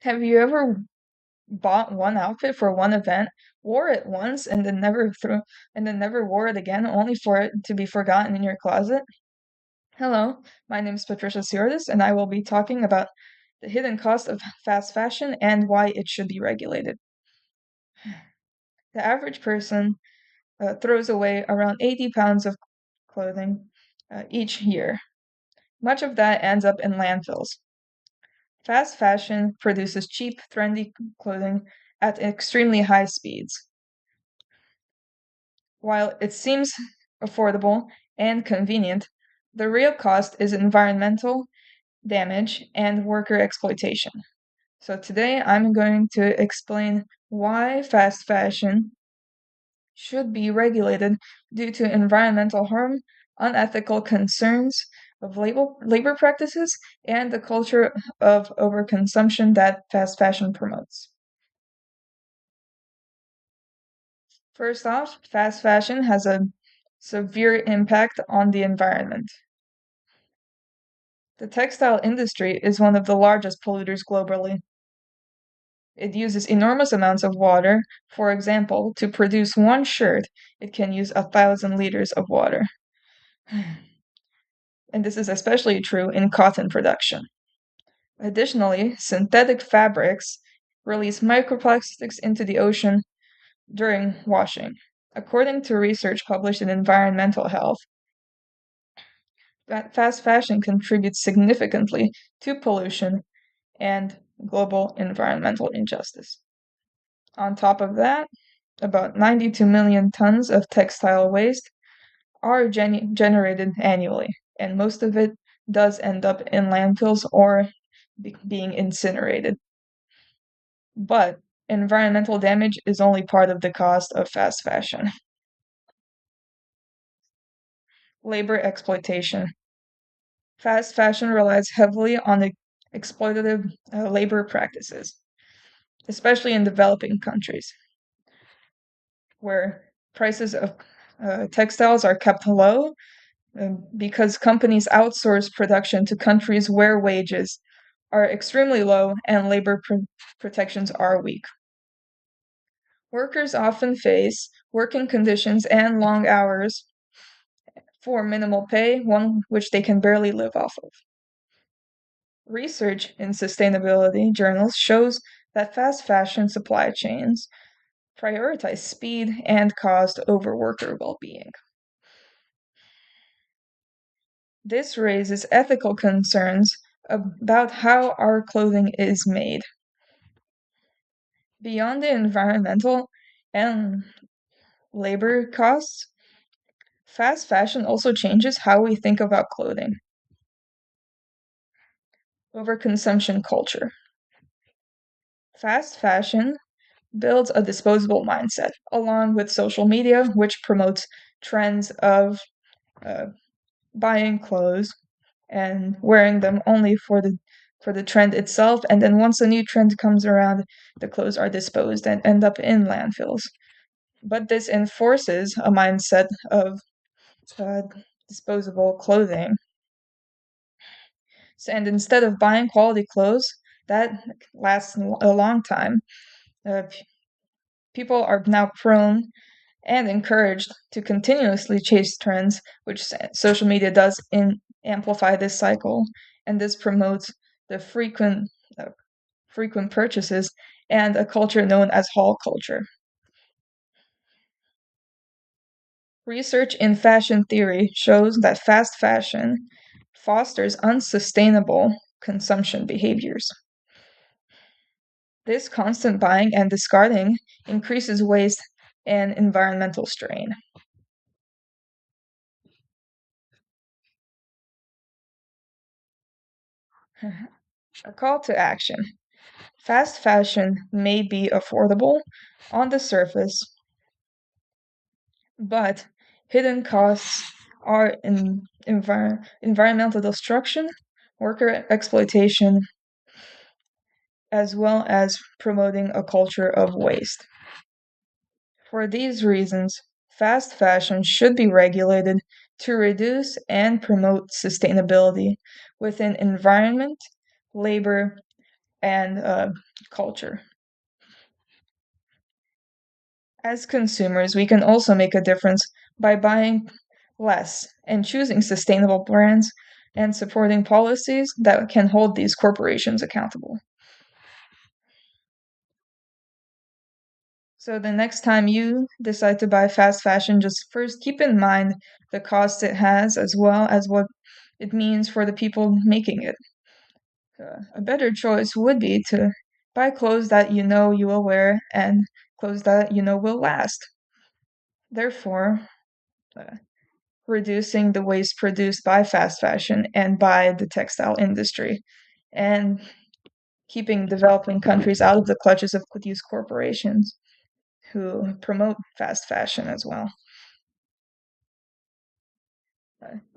Have you ever bought one outfit for one event, wore it once, and then never wore it again, only for it to be forgotten in your closet? Hello, my name is Patricia Ciordis, and I will be talking about the hidden cost of fast fashion and why it should be regulated. The average person throws away around 80 pounds of clothing each year. Much of that ends up in landfills. Fast fashion produces cheap, trendy clothing at extremely high speeds. While it seems affordable and convenient, the real cost is environmental damage and worker exploitation. So today I'm going to explain why fast fashion should be regulated due to environmental harm, unethical concerns of labor practices, and the culture of overconsumption that fast fashion promotes. First off, fast fashion has a severe impact on the environment. The textile industry is one of the largest polluters globally. It uses enormous amounts of water. For example, to produce one shirt, it can use 1,000 liters of water. And this is especially true in cotton production. Additionally, synthetic fabrics release microplastics into the ocean during washing. According to research published in Environmental Health, fast fashion contributes significantly to pollution and global environmental injustice. On top of that, about 92 million tons of textile waste are generated annually, and most of it does end up in landfills or being incinerated. But environmental damage is only part of the cost of fast fashion. Labor exploitation. Fast fashion relies heavily on exploitative labor practices, especially in developing countries, where prices of textiles are kept low because companies outsource production to countries where wages are extremely low and labor protections are weak. Workers often face working conditions and long hours for minimal pay, one which they can barely live off of. Research in sustainability journals shows that fast fashion supply chains prioritize speed and cost over worker well-being. This raises ethical concerns about how our clothing is made. Beyond the environmental and labor costs, fast fashion also changes how we think about clothing. Overconsumption culture. Fast fashion builds a disposable mindset, along with social media, which promotes trends of uh, buying clothes and wearing them only for the trend itself. And then once a new trend comes around, the clothes are disposed and end up in landfills. But this enforces a mindset of uh, disposable clothing. And instead of buying quality clothes that lasts a long time, people are now prone and encouraged to continuously chase trends, which social media does amplify this cycle, and this promotes the uh, frequent purchases and a culture known as haul culture. Research in fashion theory shows that fast fashion fosters unsustainable consumption behaviors. This constant buying and discarding increases waste and environmental strain. A call to action. Fast fashion may be affordable on the surface, but hidden costs are in environmental destruction, worker exploitation, as well as promoting a culture of waste. For these reasons, fast fashion should be regulated to reduce and promote sustainability within environment, labor, and culture. As consumers, we can also make a difference by buying less and choosing sustainable brands and supporting policies that can hold these corporations accountable. So the next time you decide to buy fast fashion, just first keep in mind the cost it has as well as what it means for the people making it. A better choice would be to buy clothes that you know you will wear and clothes that you know will last. Therefore, uh, reducing the waste produced by fast fashion and by the textile industry, and keeping developing countries out of the clutches of these corporations who promote fast fashion as well.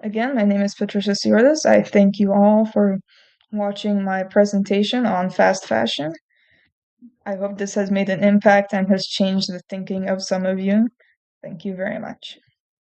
Again, my name is Patricia Ciordas. I thank you all for watching my presentation on fast fashion. I hope this has made an impact and has changed the thinking of some of you. Thank you very much.